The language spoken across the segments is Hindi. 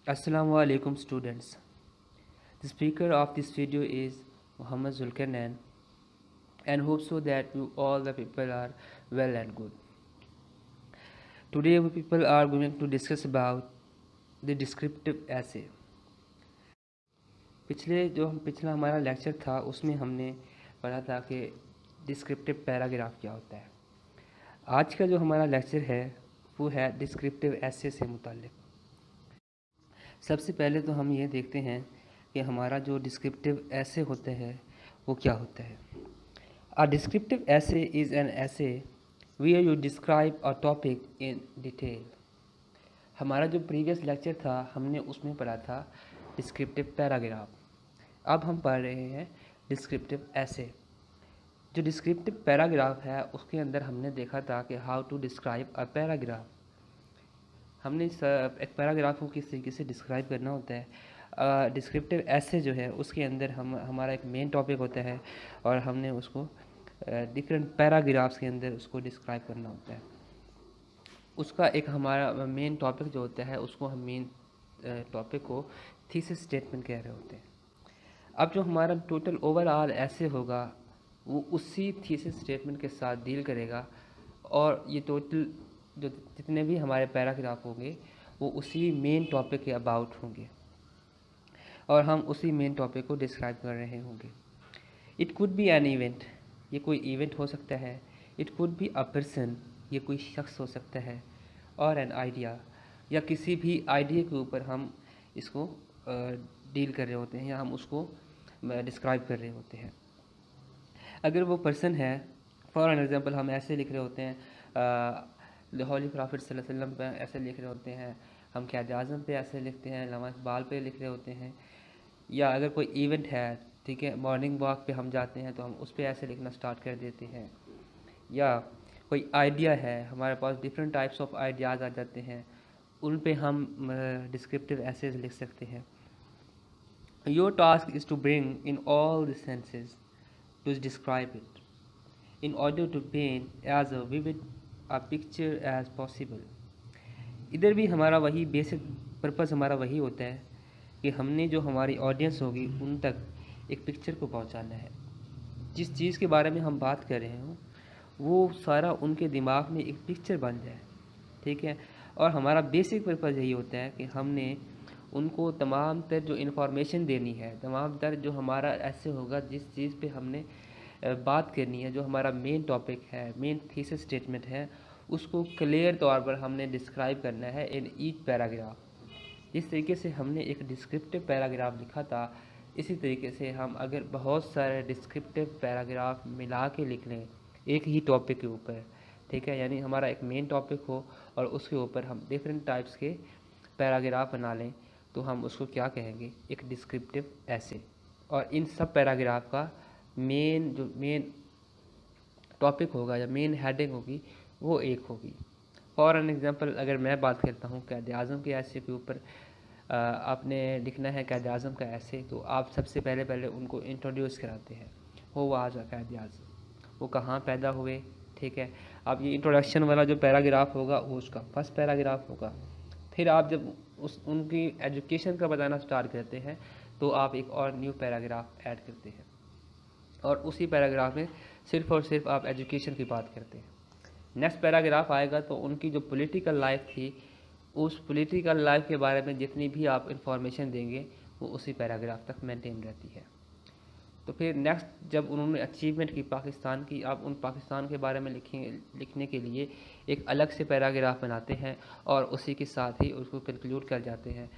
Assalamu alaikum students. The speaker of this video is Muhammad Zulkarnain and hope so that you all the people are well and good. Today we people are going to discuss about the descriptive essay. पिछला हमारा लेक्चर था उसमें हमने पढ़ा था कि डिस्क्रिप्टिव पैराग्राफ क्या होता है। आज का जो हमारा लेक्चर है वो है डिस्क्रिप्टिव एसे से मुताल्लिक। सबसे पहले तो हम ये देखते हैं कि हमारा जो डिस्क्रिप्टिव एसे होता है वो क्या होता है। A descriptive essay is an essay where you describe a topic in detail. हमारा जो प्रीवियस लेक्चर था हमने उसमें पढ़ा था डिस्क्रिप्टिव पैराग्राफ। अब हम पढ़ रहे हैं डिस्क्रिप्टिव एसे। जो डिस्क्रिप्टिव पैराग्राफ है उसके अंदर हमने देखा था कि how to describe a paragraph. हमने एक पैराग्राफ को किस तरीके से डिस्क्राइब करना होता है। डिस्क्रिप्टिव एसे जो है उसके अंदर हमारा एक मेन टॉपिक होता है और हमने उसको डिफरेंट पैराग्राफ्स के अंदर उसको डिस्क्राइब करना होता है। उसका एक हमारा मेन टॉपिक जो होता है उसको हम मेन टॉपिक को थीसिस स्टेटमेंट कह रहे होते हैं। अब जो हमारा टोटल ओवरऑल ऐसे होगा वो उसी थीसिस स्टेटमेंट के साथ डील करेगा और ये टोटल जो जितने भी हमारे पैराग्राफ होंगे वो उसी मेन टॉपिक के अबाउट होंगे और हम उसी मेन टॉपिक को डिस्क्राइब कर रहे होंगे। It could be an event, ये कोई इवेंट हो सकता है। It could be a person, ये कोई शख्स हो सकता है। और एन आइडिया, या किसी भी आइडिया के ऊपर हम इसको डील कर रहे होते हैं या हम उसको डिस्क्राइब कर रहे होते हैं। अगर वो पर्सन है, फॉर एन एग्जांपल हम ऐसे लिख रहे होते हैं होली प्रॉफिट सल्लल्लाहु अलैहि वसल्लम पे ऐसे लिख रहे होते हैं, हम क़ायद आज़म पे ऐसे लिखते हैं, अल्लामा इक़बाल पे लिख रहे होते हैं। या अगर कोई इवेंट है, ठीक है, मॉर्निंग वॉक पे हम जाते हैं तो हम उस पर ऐसे लिखना स्टार्ट कर देते हैं। या कोई आइडिया है, हमारे पास डिफरेंट टाइप्स ऑफ आइडियाज़ आ जाते हैं, उन पे हम डिस्क्रिप्टिव एसेज लिख सकते हैं। Your task is to bring in all the senses to describe it in order to paint as a vivid a picture as possible। इधर भी हमारा वही बेसिक पर्पस हमारा वही होता है कि हमने जो हमारी ऑडियंस होगी उन तक एक पिक्चर को पहुंचाना है। जिस चीज़ के बारे में हम बात कर रहे हों वो सारा उनके दिमाग में एक पिक्चर बन जाए, ठीक है। और हमारा बेसिक पर्पस यही होता है कि हमने उनको तमाम तर जो इन्फॉर्मेशन देनी है, तमाम तर जो हमारा ऐसे होगा जिस चीज़ पे हमने बात करनी है, जो हमारा मेन टॉपिक है, मेन थीसिस स्टेटमेंट है, उसको क्लियर तौर पर हमने डिस्क्राइब करना है इन ईच पैराग्राफ। जिस तरीके से हमने एक डिस्क्रिप्टिव पैराग्राफ लिखा था इसी तरीके से हम अगर बहुत सारे डिस्क्रिप्टिव पैराग्राफ मिला के लिख लें एक ही टॉपिक के ऊपर, ठीक है, यानी हमारा एक मेन टॉपिक हो और उसके ऊपर हम डिफरेंट टाइप्स के पैराग्राफ बना लें तो हम उसको क्या कहेंगे, एक डिस्क्रिप्टिव एसे। और इन सब पैराग्राफ का मेन टॉपिक होगा या मेन हेडिंग होगी वो एक होगी। फॉर एन एग्जांपल अगर मैं बात करता हूँ क़ायद आज़म के ऐसे के ऊपर, आपने लिखना है क़ायद आज़म का ऐसे, तो आप सबसे पहले उनको इंट्रोड्यूस कराते हैं। हो आज क़ायद आज़म, वो कहाँ पैदा हुए, ठीक है। अब ये इंट्रोडक्शन वाला जो पैराग्राफ होगा वो उसका फर्स्ट पैराग्राफ होगा। फिर आप जब उनकी एजुकेशन का बताना स्टार्ट करते हैं तो आप एक और न्यू पैराग्राफ ऐड करते हैं और उसी पैराग्राफ में सिर्फ़ और सिर्फ आप एजुकेशन की बात करते हैं। नेक्स्ट पैराग्राफ आएगा तो उनकी जो पॉलिटिकल लाइफ थी उस पॉलिटिकल लाइफ के बारे में जितनी भी आप इंफॉर्मेशन देंगे वो उसी पैराग्राफ तक मेंटेन रहती है। तो फिर नेक्स्ट जब उन्होंने अचीवमेंट की पाकिस्तान की, आप उन पाकिस्तान के बारे में लिखने के लिए एक अलग से पैराग्राफ बनाते हैं और उसी के साथ ही उसको कंक्लूड कर जाते हैं।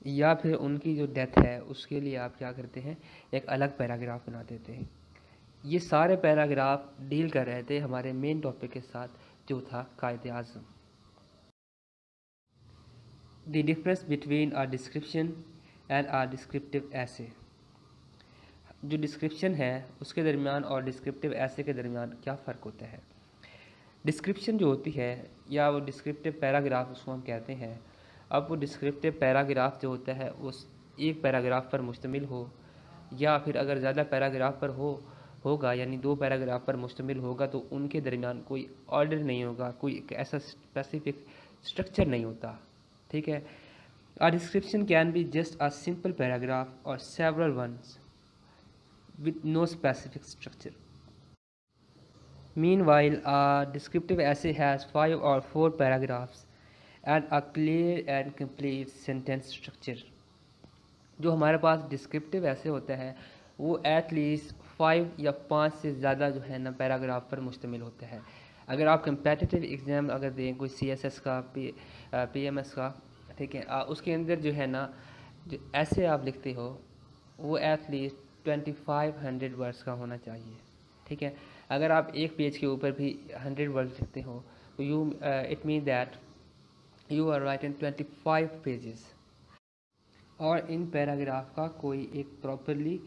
या फिर उनकी जो डेथ है उसके लिए आप क्या करते हैं, एक अलग पैराग्राफ बना देते हैं। ये सारे पैराग्राफ डील कर रहे थे हमारे मेन टॉपिक के साथ जो था Quaid Azam. The difference between a description and a descriptive essay. जो डिस्क्रिप्शन है उसके दरमियान और डिस्क्रिप्टिव ऐसे के दरमियान क्या फ़र्क होता है। डिस्क्रिप्शन जो होती है या वो डिस्क्रिप्टिव पैराग्राफ उसको हम कहते हैं। अब वो डिस्क्रिप्टिव पैराग्राफ जो होता है उस एक पैराग्राफ पर मुश्तमिल हो या फिर अगर ज़्यादा पैराग्राफ पर होगा यानी दो पैराग्राफ पर मुश्तमिल होगा तो उनके दरमियान कोई ऑर्डर नहीं होगा, कोई एक ऐसा स्पेसिफिक स्ट्रक्चर नहीं होता, ठीक है। A description can be just a simple paragraph or several ones with no specific structure. Meanwhile, a descriptive essay has 5 or 4 paragraphs and a clear and complete sentence structure. जो हमारे पास डिस्क्रिप्टिव ऐसे होता है वो एटलीस्ट 5 या 5 से ज़्यादा जो है ना पैराग्राफ पर मुश्तमिल होता है। अगर आप कंपेटिटिव एग्ज़ाम अगर दें कोई CSS का PMS का, ठीक है, उसके अंदर जो है ना जो ऐसे आप लिखते हो वो एटलीस्ट 2500 वर्ड्स का होना चाहिए, ठीक है। अगर आप एक पेज के ऊपर भी 100 वर्ड्स लिखते हो तो it mean that you are writing 25 pages. और इन पैराग्राफ का कोई एक प्रॉपरली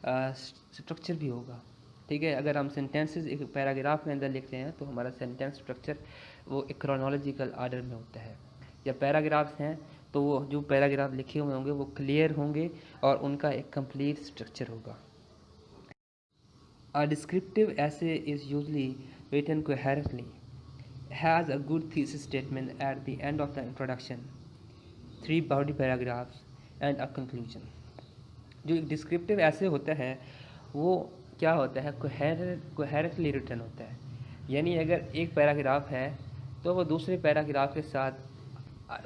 स्ट्रक्चर भी होगा, ठीक है। अगर हम सेंटेंसेस एक पैराग्राफ के अंदर लिखते हैं तो हमारा सेंटेंस स्ट्रक्चर वो एक क्रोनोलॉजिकल आर्डर में होता है। या पैराग्राफ्स हैं तो वो जो पैराग्राफ लिखे हुए होंगे वो क्लियर होंगे और उनका एक कंप्लीट स्ट्रक्चर होगा। A descriptive essay is usually written coherently, has a good thesis statement at the end of the introduction, 3 body paragraphs and a conclusion. जो एक डिस्क्रिप्टिव ऐसे होता है वो क्या होता है, कोहेरेंटली रिटन होता है। यानी अगर एक पैराग्राफ है तो वो दूसरे पैराग्राफ के साथ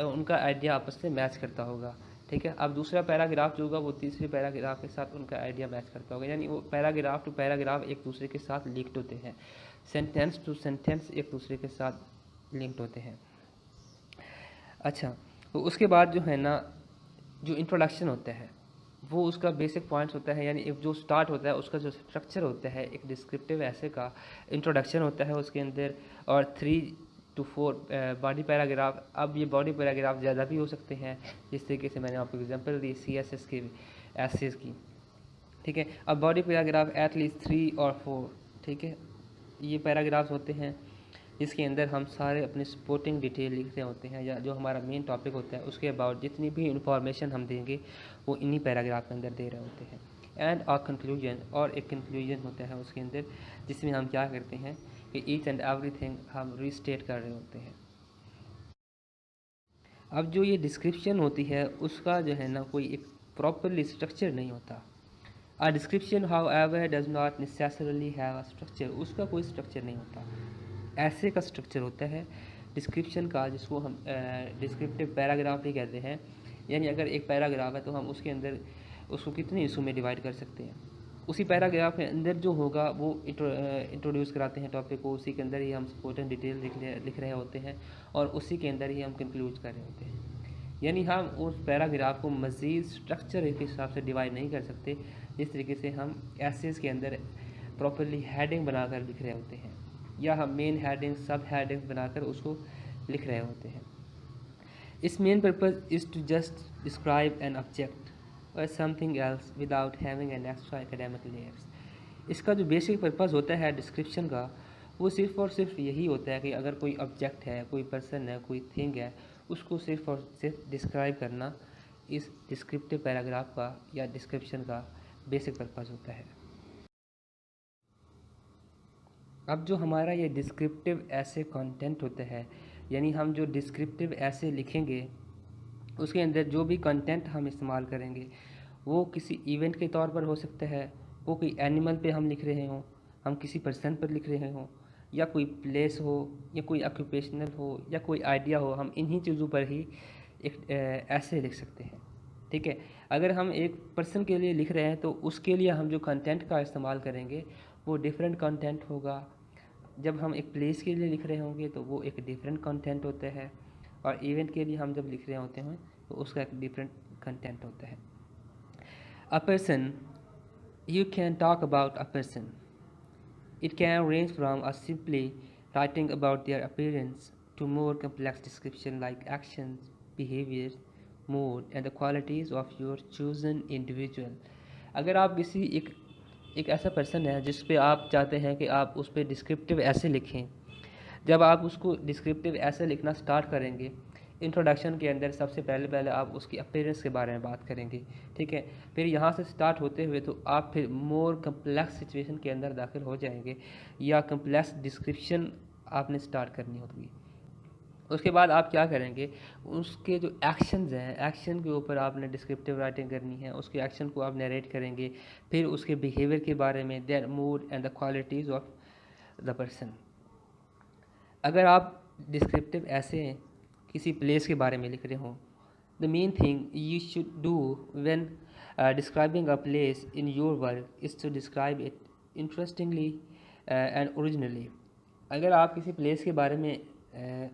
उनका आइडिया आपस में मैच करता होगा, ठीक है। अब दूसरा पैराग्राफ जो होगा वो तीसरे पैराग्राफ के साथ उनका आइडिया मैच करता होगा, यानी वो पैराग्राफ टू पैराग्राफ एक दूसरे के साथ लिंक्ड होते हैं, सेंटेंस टू सेंटेंस एक दूसरे के साथ लिंक्ड होते हैं। अच्छा, तो उसके बाद जो है ना जो इंट्रोडक्शन होता है वो उसका बेसिक पॉइंट्स होता है, यानी जो स्टार्ट होता है उसका जो स्ट्रक्चर होता है एक डिस्क्रिप्टिव ऐसे का इंट्रोडक्शन होता है उसके अंदर, और 3 to 4 बॉडी पैराग्राफ। अब ये बॉडी पैराग्राफ ज़्यादा भी हो सकते हैं, जिस तरीके से मैंने आपको एग्जांपल दी CSS की एसेस की, ठीक है। अब बॉडी पैराग्राफ एटलीस्ट 3 और 4, ठीक है, ये पैराग्राफ्स होते हैं जिसके अंदर हम सारे अपने सपोर्टिंग डिटेल लिख रहे होते हैं, या जो हमारा मेन टॉपिक होता है उसके अबाउट जितनी भी इंफॉर्मेशन हम देंगे वो इन्हीं पैराग्राफ के अंदर दे रहे होते हैं। एंड आ कंक्लूजन, और एक कंक्लूजन होता है उसके अंदर जिसमें हम क्या करते हैं कि ईच एंड एवरीथिंग हम रीस्टेट कर रहे होते हैं। अब जो ये डिस्क्रिप्शन होती है उसका जो है ना कोई एक प्रॉपरली स्ट्रक्चर नहीं होता। A description however does not necessarily have a structure, उसका कोई स्ट्रक्चर नहीं होता। ऐसे का स्ट्रक्चर होता है डिस्क्रिप्शन का, जिसको हम डिस्क्रिप्टिव पैराग्राफ भी कहते हैं। यानी अगर एक पैराग्राफ है तो हम उसके अंदर उसको कितने हिस्सों में डिवाइड कर सकते हैं। उसी पैराग्राफ के अंदर जो होगा वो इंट्रोड्यूस कराते हैं टॉपिक को, उसी के अंदर ही हम सपोर्टिंग डिटेल लिख रहे होते हैं और उसी के अंदर ही हम कंक्लूड कर रहे होते हैं। यानी हम उस पैराग्राफ को मज़ीद स्ट्रक्चर के हिसाब से डिवाइड नहीं कर सकते जिस तरीके से हम एसेस के अंदर प्रॉपरली हेडिंग बनाकर लिख रहे होते हैं, या हम मेन हेडिंग सब हेडिंग बनाकर उसको लिख रहे होते हैं। इस main purpose is to just describe an object और something else without having an extra academic layers. इसका जो बेसिक पर्पज़ होता है डिस्क्रिप्शन का वो सिर्फ़ और सिर्फ यही होता है कि अगर कोई ऑब्जेक्ट है, कोई पर्सन है, कोई थिंग है, उसको सिर्फ और सिर्फ डिस्क्राइब करना इस डिस्क्रिप्टिव पैराग्राफ का या डिस्क्रिप्शन का बेसिक पर्पज़ होता है। अब जो हमारा ये डिस्क्रिप्टिव ऐसे कंटेंट होता है, यानी हम जो डिस्क्रिप्टिव ऐसे लिखेंगे उसके अंदर जो भी कंटेंट हम इस्तेमाल करेंगे वो किसी इवेंट के तौर पर हो सकता है, वो कोई एनिमल पे हम लिख रहे हों, हम किसी पर्सन पर लिख रहे हों, या कोई प्लेस हो, या कोई ऑक्यूपेशनल हो, या कोई आइडिया हो, हम इन्हीं चीज़ों पर ही एक ऐसे लिख सकते हैं, ठीक है। अगर हम एक पर्सन के लिए लिख रहे हैं तो उसके लिए हम जो कंटेंट का इस्तेमाल करेंगे वो डिफरेंट कंटेंट होगा। जब हम एक प्लेस के लिए लिख रहे होंगे तो वो एक डिफरेंट कंटेंट होता है, और इवेंट के लिए हम जब लिख रहे होते हैं तो उसका एक डिफरेंट कंटेंट होता है। A person, you can talk about a person. It can range from a simply writing about their appearance to more complex description like actions, behaviors, mood and the qualities of your chosen individual. अगर आप किसी एक ऐसा पर्सन है जिस पे आप चाहते हैं कि आप उस पर डिस्क्रिप्टिव ऐसे लिखें, जब आप उसको डिस्क्रिप्टिव ऐसे लिखना स्टार्ट करेंगे इंट्रोडक्शन के अंदर सबसे पहले आप उसकी अपीयरेंस के बारे में बात करेंगे, ठीक है। फिर यहाँ से स्टार्ट होते हुए तो आप फिर मोर कम्प्लेक्स सिचुएशन के अंदर दाखिल हो जाएंगे, या कम्प्लेक्स डिस्क्रिप्शन आपने स्टार्ट करनी होगी। उसके बाद आप क्या करेंगे, उसके जो एक्शंस हैं, एक्शन के ऊपर आपने डिस्क्रिप्टिव राइटिंग करनी है, उसके एक्शन को आप नरेट करेंगे, फिर उसके बिहेवियर के बारे में, their mood and the qualities of the person. अगर आप डिस्क्रिप्टिव ऐसे किसी प्लेस के बारे में लिख रहे हो, the main thing you should do when describing a place in your work is to describe it interestingly and originally. अगर आप किसी प्लेस के बारे में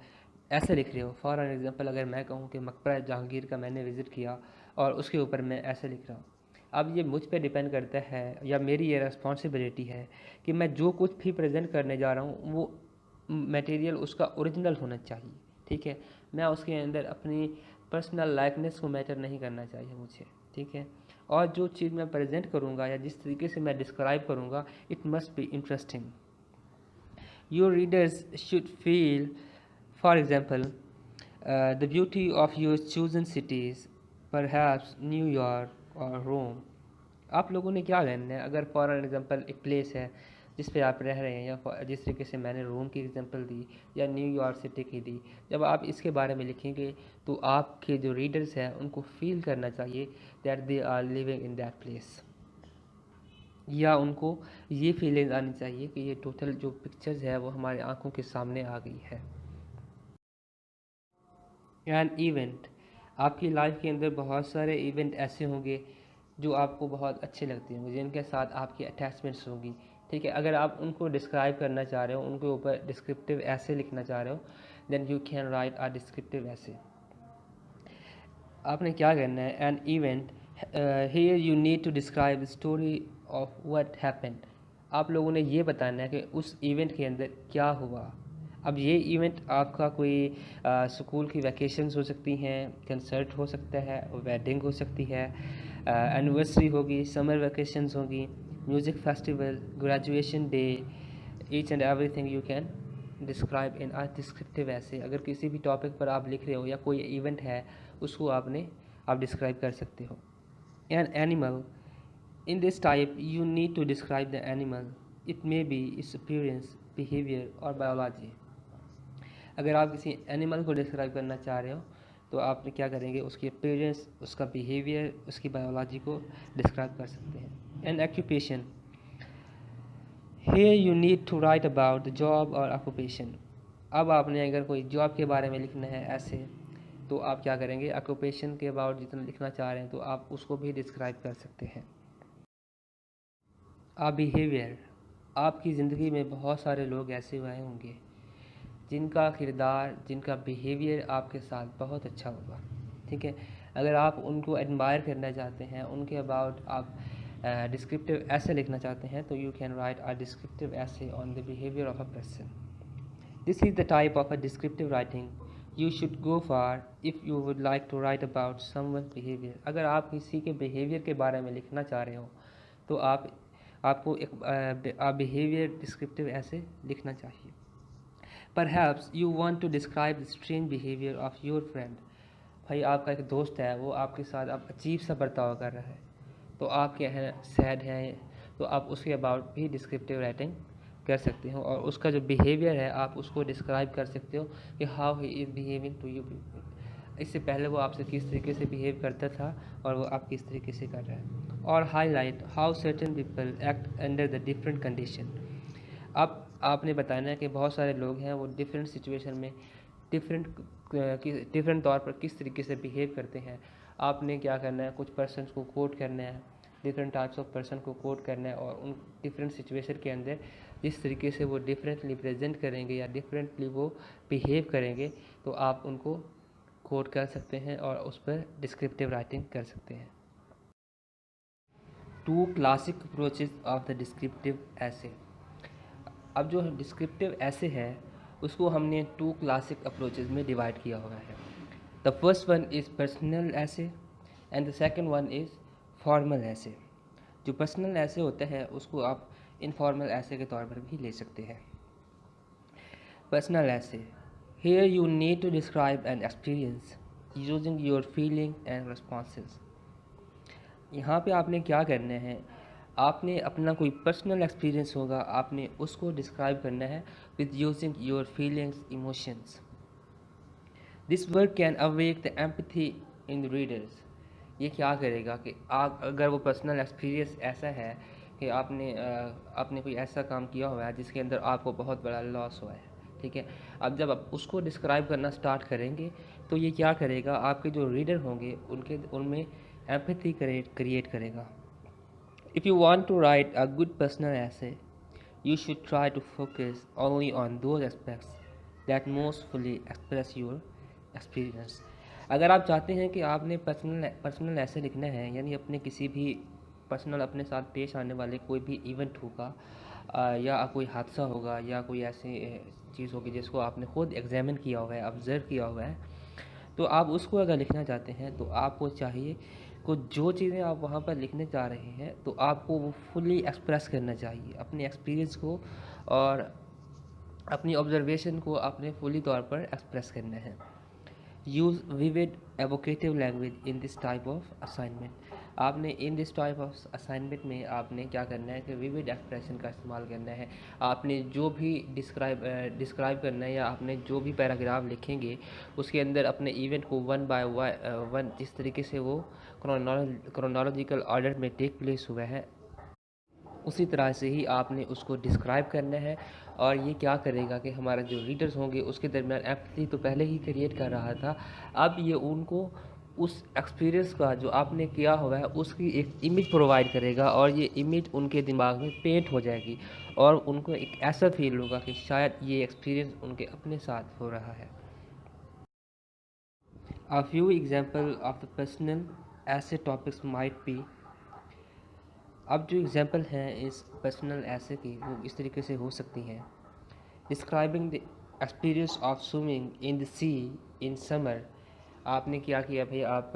ऐसे लिख रहे हो, फॉर एन एग्जांपल अगर मैं कहूँ कि मकबरा जहांगीर का मैंने विज़िट किया और उसके ऊपर मैं ऐसे लिख रहा हूँ, अब ये मुझ पे डिपेंड करता है या मेरी ये रिस्पॉन्सिबिलिटी है कि मैं जो कुछ भी प्रेजेंट करने जा रहा हूँ वो मटेरियल उसका ओरिजिनल होना चाहिए। ठीक है, मैं उसके अंदर अपनी पर्सनल लाइकनेस को मैटर नहीं करना चाहिए मुझे। ठीक है, और जो चीज़ मैं प्रेजेंट करूँगा या जिस तरीके से मैं डिस्क्राइब करूँगा, it must be interesting. Your readers should feel, for example, the beauty of your chosen cities, perhaps New York और रोम। आप लोगों ने क्या करना है, अगर फॉर एग्जांपल एक प्लेस है जिस पे आप रह रहे हैं, या जिस तरीके से मैंने रोम की एग्जांपल दी या न्यूयॉर्क सिटी की दी, जब आप इसके बारे में लिखेंगे तो आपके जो रीडर्स हैं उनको फील करना चाहिए that they are living in that place, या उनको ये फीलिंग आनी चाहिए कि ये टोटल जो पिक्चर्स है वो हमारी आंखों के सामने आ गई है। एन इवेंट, आपकी लाइफ के अंदर बहुत सारे इवेंट ऐसे होंगे जो आपको बहुत अच्छे लगते होंगे, जिनके साथ आपकी अटैचमेंट्स होंगी। ठीक है, अगर आप उनको डिस्क्राइब करना चाह रहे हो, उनके ऊपर डिस्क्रिप्टिव ऐसे लिखना चाह रहे हो, then you can write a descriptive essay. आपने क्या करना है, an event, here you need to describe the story of what happened. आप लोगों ने ये बताना है कि उस इवेंट के अंदर क्या हुआ। अब ये इवेंट आपका कोई स्कूल की वैकेशंस हो सकती हैं, कंसर्ट हो सकता है, वेडिंग हो सकती है, एनिवर्सरी होगी, समर वैकेशंस होगी, music festival, graduation day, each and everything you can describe in a descriptive ऐसे। अगर किसी भी टॉपिक पर आप लिख रहे हो या कोई इवेंट है उसको आप डिस्क्राइब कर सकते हो। An animal, in this type you need to describe the animal, it may be its appearance, behaviour और बायोलॉजी। अगर आप किसी एनिमल को डिस्क्राइब करना चाह रहे हो तो आप क्या करेंगे, उसकी अपीयरेंस, उसका बिहेवियर, उसकी बायोलॉजी को डिस्क्राइब कर सकते हैं। An occupation, here you need to write about the job और ऑक्यूपेशन। अब आपने अगर कोई जॉब के बारे में लिखना है ऐसे, तो आप क्या करेंगे, ऑक्यूपेशन के अबाउट जितना लिखना चाह रहे हैं तो आप उसको भी डिस्क्राइब कर सकते हैं। आप बिहेवियर, आपकी ज़िंदगी में बहुत सारे लोग ऐसे हुए होंगे जिनका किरदार, जिनका बिहेवियर आपके साथ बहुत अच्छा होगा। ठीक है, अगर आप उनको एडमायर करना चाहते हैं, उनके अबाउट आप डिस्क्रिप्टिव ऐसे लिखना चाहते हैं, तो you can write a descriptive essay on the behaviour of a person. This is the type of a descriptive writing you should go for if you would like to write about someone behaviour. अगर आप किसी के बिहेवियर के बारे में लिखना चाह रहे हो तो आपको एक बिहेवियर डिस्क्रिप्टिव ऐसे लिखना चाहिए। Perhaps you want to describe the strange behavior of your friend। भाई आपका एक दोस्त है, वो आपके साथ अब अजीब सा बर्ताव कर रहा है, तो आप क्या है, सैड है, तो आप उसके अबाउट भी डिस्क्रिप्टिव राइटिंग कर सकते हो, और उसका जो बिहेवियर है आप उसको डिस्क्राइब कर सकते हो कि how he is behaving to you. इससे पहले वो आपसे किस तरीके से बिहेव करता था और वो आप किस तरीके से कर रहा है। और highlight how certain people act under the different condition. अब आपने बताना है कि बहुत सारे लोग हैं वो डिफरेंट सिचुएशन में डिफरेंट तौर पर किस तरीके से बिहेव करते हैं। आपने क्या करना है, कुछ पर्सन्स को कोट करना है, डिफरेंट टाइप्स ऑफ पर्सन को कोट करना है, और उन डिफरेंट सिचुएशन के अंदर जिस तरीके से वो डिफरेंटली प्रेजेंट करेंगे या डिफरेंटली वो बिहेव करेंगे, तो आप उनको कोट कर सकते हैं और उस पर डिस्क्रिप्टिव राइटिंग कर सकते हैं। Two classic approaches of the descriptive essay. अब जो डिस्क्रिप्टिव ऐसे है उसको हमने टू क्लासिक अप्रोचेज में डिवाइड किया हुआ है। The first one is personal essay and the second one is formal essay. जो पर्सनल ऐसे होता है उसको आप इनफॉर्मल ऐसे के तौर पर भी ले सकते हैं। Personal essay, here you need to describe an experience using your feeling and responses. यहाँ पे आपने क्या करना है, आपने अपना कोई पर्सनल एक्सपीरियंस होगा, आपने उसको डिस्क्राइब करना है with using your feelings, emotions. This work can awake the empathy in the readers. ये क्या करेगा कि आप अगर वो पर्सनल एक्सपीरियंस ऐसा है कि आपने कोई ऐसा काम किया हुआ है जिसके अंदर आपको बहुत बड़ा लॉस हुआ है, ठीक है। अब जब आप उसको डिस्क्राइब करना स्टार्ट करेंगे तो ये क्या करेगा, आपके जो रीडर होंगे उनके उनमें एम्पैथी क्रिएट करेगा। If you want to write a good personal essay, you should try to focus only on those aspects that most fully express your experience। अगर आप चाहते हैं कि आपने पर्सनल ऐसे लिखना है, यानी अपने किसी भी पर्सनल अपने साथ पेश आने वाले कोई भी इवेंट होगा या कोई हादसा होगा या कोई ऐसी चीज़ होगी जिसको आपने खुद एग्जामिन किया हुआ है, ऑब्ज़र्व किया हुआ है, तो आप उसको अगर लिखना चाहते हैं तो आपको चाहिए को जो चीज़ें आप वहाँ पर लिखने जा रहे हैं तो आपको वो फुली एक्सप्रेस करना चाहिए, अपने एक्सपीरियंस को और अपनी ऑब्जर्वेशन को आपने फुली तौर पर एक्सप्रेस करना है। Use vivid evocative language in this type of assignment. आपने in this type of assignment में आपने क्या करना है कि विविड एक्सप्रेशन का इस्तेमाल करना है। आपने जो भी डिस्क्राइब करना है या आपने जो भी पैराग्राफ लिखेंगे उसके अंदर अपने इवेंट को वन बाय वन जिस तरीके से वो क्रोनोलॉजिकल ऑर्डर में टेक प्लेस हुआ है उसी तरह से ही आपने उसको डिस्क्राइब करना है। और ये क्या करेगा कि हमारा जो रीडर्स होंगे उसके दरमियान एम्पैथी तो पहले ही क्रिएट कर रहा था, अब ये उनको उस एक्सपीरियंस का जो आपने किया हुआ है उसकी एक इमेज प्रोवाइड करेगा और ये इमेज उनके दिमाग में पेंट हो जाएगी और उनको एक ऐसा फील होगा कि शायद ये एक्सपीरियंस उनके अपने साथ हो रहा है। A few examples of the personal essay topics might be। अब जो एग्जांपल हैं इस पर्सनल ऐसे की वो इस तरीके से हो सकती हैं। Describing the experience of swimming in the sea in summer. आपने क्या किया भाई, आप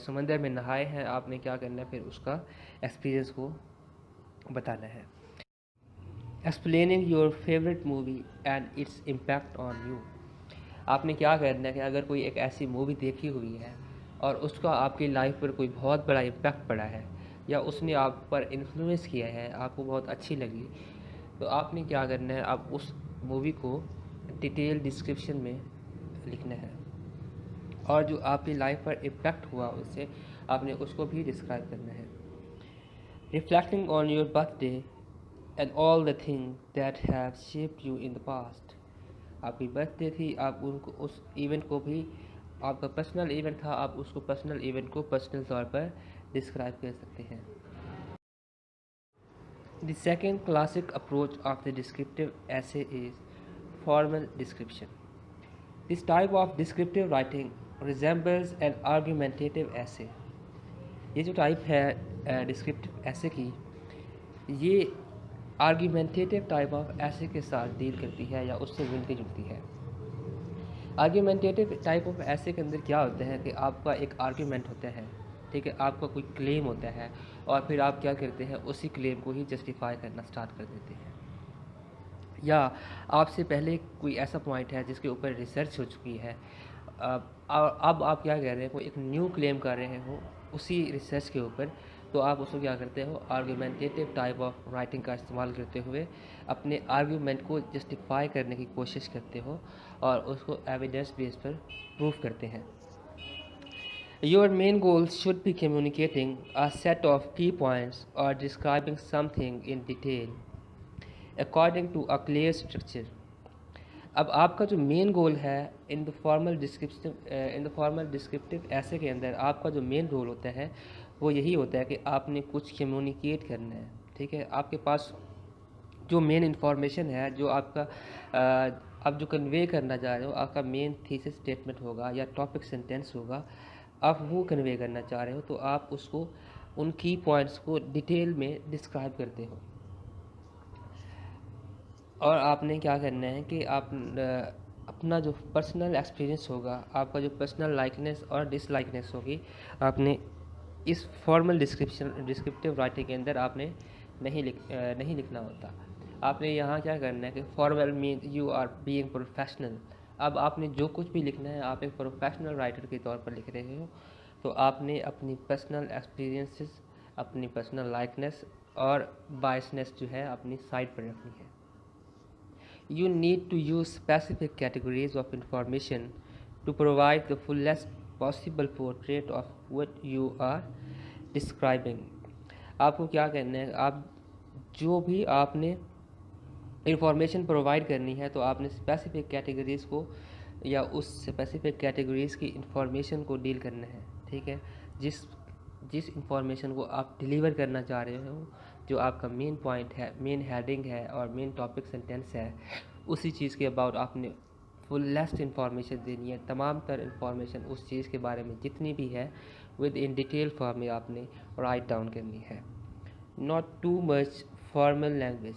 समंदर में नहाए हैं, आपने क्या करना है फिर उसका एक्सपीरियंस को बताना है। Explaining your favourite movie and its impact on you. आपने क्या करना है कि अगर कोई एक ऐसी मूवी देखी हुई है और उसका आपकी लाइफ पर कोई बहुत बड़ा इम्पैक्ट पड़ा है या उसने आप पर इन्फ्लुएंस किया है, आपको बहुत अच्छी लगी, तो आपने क्या करना है, आप उस मूवी को डिटेल डिस्क्रिप्शन में लिखना है और जो आपकी लाइफ पर इम्पैक्ट हुआ उससे आपने उसको भी डिस्क्राइब करना है। Reflecting on your birthday and all the thing that have shaped you in the past. आपकी बर्थडे थी, आप उनको उस इवेंट को भी, आपका पर्सनल इवेंट था, आप उसको पर्सनल इवेंट को पर्सनल तौर पर डिस्क्राइब कर सकते हैं। The second classic approach of the descriptive essay is formal description. This type of descriptive writing resembles an argumentative essay. ये जो टाइप है डिस्क्रिप्टिव ऐसे की, ये आर्ग्यूमेंटेटिव टाइप ऑफ ऐसे के साथ डील करती है या उससे मिलती जुलती है। आर्ग्यूमेंटेटिव टाइप ऑफ ऐसे के अंदर क्या होता है कि आपका एक आर्ग्यूमेंट होता है, ठीक है, आपका कोई क्लेम होता है और फिर आप क्या करते हैं उसी क्लेम को ही जस्टिफाई करना स्टार्ट कर देते हैं। या आपसे पहले कोई ऐसा पॉइंट है जिसके ऊपर रिसर्च हो चुकी है, अब आप क्या कह रहे हैं, कोई एक न्यू क्लेम कर रहे हो उसी रिसर्च के ऊपर, तो आप उसको क्या करते हो, आर्ग्यूमेंटेटिव टाइप ऑफ राइटिंग का इस्तेमाल करते हुए अपने आर्ग्यूमेंट को जस्टिफाई करने की कोशिश करते हो और उसको एविडेंस बेस पर प्रूफ करते हैं। Your main goal should be communicating a set of key points और describing something in detail according to a clear structure. अब आपका जो मेन गोल है इन द फॉर्मल डिस्क्रिप्टिव ऐसे के अंदर आपका जो मेन रोल होता है वो यही होता है कि आपने कुछ कम्युनिकेट करना है, ठीक है। आपके पास जो मेन इंफॉर्मेशन है, जो आपका आप जो कन्वे करना चाह रहे हो, आपका मेन थीसिस स्टेटमेंट होगा या टॉपिक सेंटेंस होगा, आप वो कन्वे करना चाह रहे हो, तो आप उसको उन की पॉइंट्स को डिटेल में डिस्क्राइब करते हो। और आपने क्या करना है कि आप अपना जो पर्सनल एक्सपीरियंस होगा, आपका जो पर्सनल लाइकनेस और डिसलाइकनेस होगी, आपने इस फॉर्मल डिस्क्रिप्टिव राइटिंग के अंदर आपने नहीं लिखना होता। आपने यहाँ क्या करना है कि formal mean you are being professional. अब आपने जो कुछ भी लिखना है आप एक प्रोफेशनल राइटर के तौर पर लिख रहे हो, तो आपने अपनी पर्सनल एक्सपीरियंसेस, अपनी पर्सनल लाइकनेस और बायसनेस जो है अपनी साइड पर रखनी है। You need to use specific categories of information to provide the fullest possible portrait of what you are describing. आपको क्या करना है, आप जो भी आपने इंफॉर्मेशन प्रोवाइड करनी है तो आपने स्पेसिफिक कैटेगरीज़ को या उस स्पेसिफिक कैटेगरीज़ की इंफॉर्मेशन को डील करना है, ठीक है। जिस जिस इंफॉर्मेशन को आप डिलीवर करना चाह रहे हो, जो आपका मेन पॉइंट है, मेन हेडिंग है और मेन टॉपिक सेंटेंस है, उसी चीज़ के अबाउट आपने फुलेस्ट इंफॉर्मेशन देनी है। तमाम तर इंफॉर्मेशन उस चीज़ के बारे में जितनी भी है विद इन डिटेल फॉर्म में आपने राइट डाउन करनी है। Not too much formal language,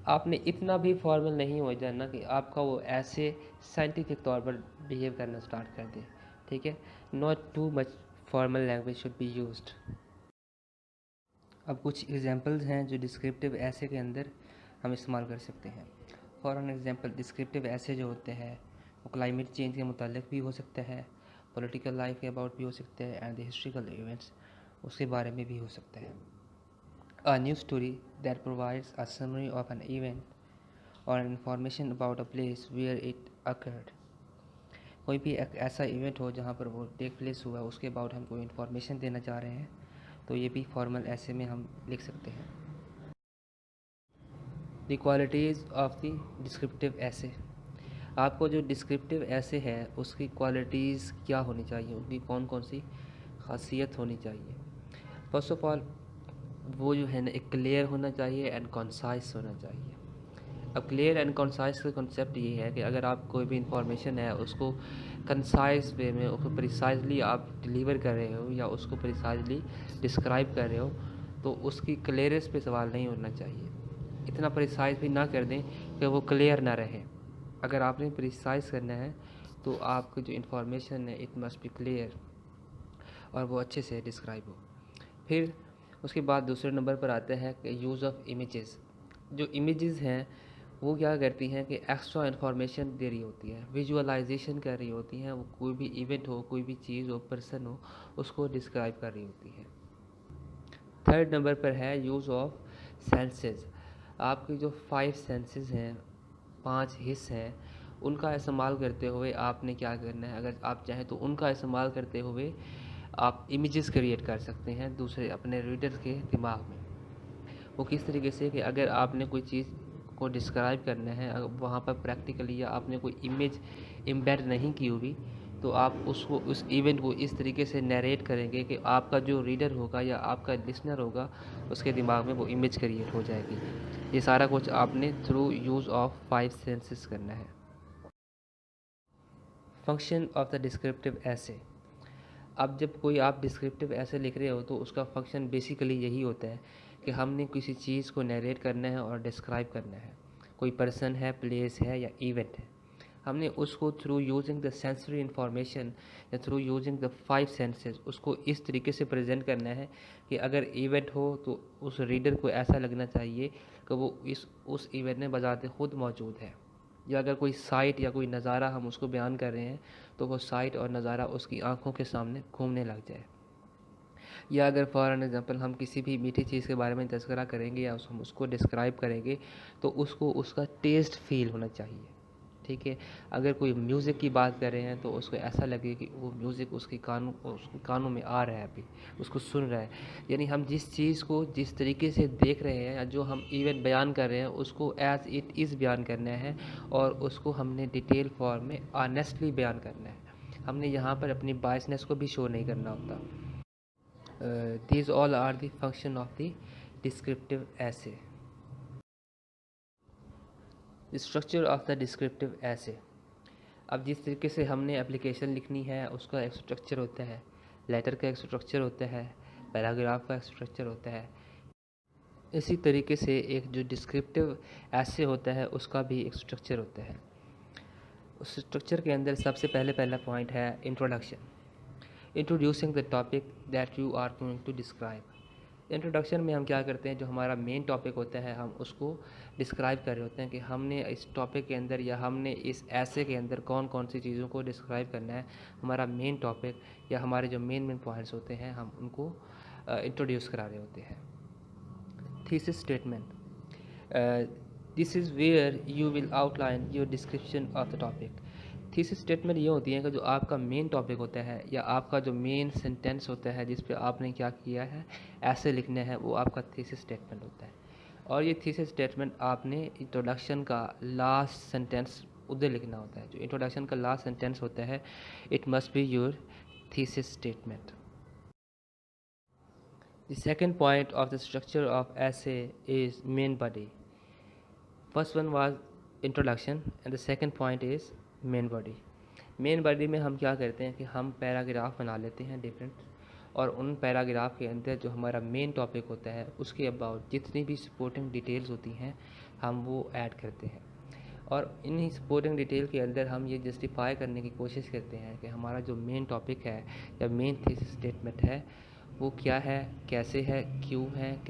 आपने इतना भी फॉर्मल नहीं हो जाना कि आपका वो ऐसे साइंटिफिक तौर पर बिहेव करना स्टार्ट कर दे, ठीक है। Not too much formal language should be used. अब कुछ एग्जांपल्स हैं जो डिस्क्रिप्टिव ऐसे के अंदर हम इस्तेमाल कर सकते हैं। For an example, descriptive essay जो होते हैं वो क्लाइमेट चेंज के मुतालिक भी हो सकता है, पॉलिटिकल लाइफ के अबाउट भी हो सकते हैं, एंड द हिस्ट्रिकल इवेंट्स उसके बारे में भी हो सकता है। A news story that provides a summary of an event or information about a place where it occurred. कोई भी एक ऐसा इवेंट हो जहाँ पर वो टेक प्लेस हुआ, उसके अबाउट हम कोई इन्फॉर्मेशन देना चाह रहे हैं, तो ये भी फॉर्मल ऐसे में हम लिख सकते हैं। The qualities of the descriptive ऐसे, आपको जो डिस्क्रिप्टिव ऐसे है उसकी क्वालिटीज़ क्या होनी चाहिए, उनकी कौन कौन सी खासियत होनी चाहिए। फर्स्ट ऑफ ऑल वो जो है ना, एक क्लियर होना चाहिए एंड कॉन्साइज होना चाहिए। अब क्लियर एंड कॉन्साइज का कॉन्सेप्ट ये है कि अगर आप कोई भी इंफॉर्मेशन है उसको कंसाइज वे में, उसको प्रिसाइजली आप डिलीवर कर रहे हो या उसको प्रिसाइजली डिस्क्राइब कर रहे हो, तो उसकी क्लियरेंस पे सवाल नहीं होना चाहिए। इतना प्रिसाइज भी ना कर दें कि वो क्लियर ना रहे। अगर आपने प्रिसाइज करना है तो आपकी जो इंफॉर्मेशन है इट मस्ट बी क्लियर और वो अच्छे से डिस्क्राइब हो। फिर उसके बाद दूसरे नंबर पर आते हैं कि यूज़ ऑफ इमेजेस। जो इमेजेस हैं वो क्या करती हैं कि एक्स्ट्रा इन्फॉर्मेशन दे रही होती है, विजुअलाइजेशन कर रही होती हैं। वो कोई भी इवेंट हो, कोई भी चीज़ हो, पर्सन हो, उसको डिस्क्राइब कर रही होती है। थर्ड नंबर पर है यूज़ ऑफ सेंसेस। आपके जो 5 सेंसेस हैं, 5 हिस्स हैं, उनका इस्तेमाल करते हुए आपने क्या करना है, अगर आप चाहें तो उनका इस्तेमाल करते हुए आप इमेजेस क्रिएट कर सकते हैं दूसरे अपने रीडर के दिमाग में। वो किस तरीके से कि अगर आपने कोई चीज़ को डिस्क्राइब करना है वहाँ पर प्रैक्टिकली, या आपने कोई इमेज एम्बेड नहीं की होगी, तो आप उसको, उस इवेंट को इस तरीके से नरेट करेंगे कि आपका जो रीडर होगा या आपका लिसनर होगा उसके दिमाग में वो इमेज क्रिएट हो जाएगी। ये सारा कुछ आपने थ्रू यूज़ ऑफ 5 सेंसेस करना है। Function of the descriptive essay. अब जब कोई आप डिस्क्रिप्टिव ऐसे लिख रहे हो तो उसका फंक्शन बेसिकली यही होता है कि हमने किसी चीज़ को नरेट करना है और डिस्क्राइब करना है। कोई पर्सन है, प्लेस है या इवेंट है, हमने उसको through using the sensory information या थ्रू यूजिंग द 5 सेंसेस उसको इस तरीके से प्रेजेंट करना है कि अगर इवेंट हो तो उस रीडर को ऐसा लगना चाहिए कि वो उस इवेंट में बजाते खुद मौजूद है। या अगर कोई साइट या कोई नज़ारा हम उसको बयान कर रहे हैं तो वो साइट और नज़ारा उसकी आंखों के सामने घूमने लग जाए। या अगर फॉर एन एग्जांपल हम किसी भी मीठी चीज़ के बारे में तज़किरा करेंगे या हम उसको डिस्क्राइब करेंगे तो उसको उसका टेस्ट फील होना चाहिए, ठीक है। अगर कोई म्यूज़िक की बात कर रहे हैं तो उसको ऐसा लगे कि वो म्यूज़िक उसके कानों में आ रहा है, अभी उसको सुन रहा है। यानी हम जिस चीज़ को जिस तरीके से देख रहे हैं या जो हम इवेंट बयान कर रहे हैं उसको एज इट इज़ बयान करना है और उसको हमने डिटेल फॉर्म में ऑनेस्टली बयान करना है। हमने यहाँ पर अपनी बायसनेस को भी शो नहीं करना होता। These all are the function of the descriptive essay. Structure of the descriptive essay. अब जिस तरीके से हमने एप्लीकेशन लिखनी है उसका एक स्ट्रक्चर होता है, लेटर का एक स्ट्रक्चर होता है, पैराग्राफ का एक स्ट्रक्चर होता है, इसी तरीके से एक जो डिस्क्रिप्टिव ऐसे होता है उसका भी एक स्ट्रक्चर होता है। उस स्ट्रक्चर के अंदर सबसे पहला पॉइंट है introduction. Introducing the topic that you are going to describe. Introduction में हम क्या करते हैं, जो हमारा मेन टॉपिक होता है हम उसको डिस्क्राइब कर रहे होते हैं कि हमने इस टॉपिक के अंदर या हमने इस ऐसे के अंदर कौन कौन सी चीज़ों को डिस्क्राइब करना है। हमारा मेन टॉपिक या हमारे जो मेन पॉइंट्स होते हैं हम उनको इंट्रोड्यूस करा रहे होते हैं। Thesis statement, this is where you will outline your description of the topic. Thesis statement ये होती है कि जो आपका मेन टॉपिक होता है या आपका जो मेन सेंटेंस होता है जिस पे आपने क्या किया है ऐसे लिखना है, वो आपका थीसिस स्टेटमेंट होता है। और ये थीसिस स्टेटमेंट आपने इंट्रोडक्शन का लास्ट सेंटेंस उधर लिखना होता है। जो इंट्रोडक्शन का लास्ट सेंटेंस होता है, it must be your thesis statement. The second point of the structure of essay is main body. First one was introduction and the second point is main body. Main body में हम क्या करते हैं कि हम पैराग्राफ बना लेते हैं डिफरेंट, और उन पैराग्राफ के अंदर जो हमारा मेन टॉपिक होता है उसके अबाउट जितनी भी सपोर्टिंग डिटेल्स होती हैं हम वो ऐड करते हैं। और इन्हीं सपोर्टिंग डिटेल के अंदर हम ये जस्टिफाई करने की कोशिश करते हैं कि हमारा जो मेन टॉपिक है या मेन थीसिस स्टेटमेंट है वो क्या है, कैसे है, क्यों है,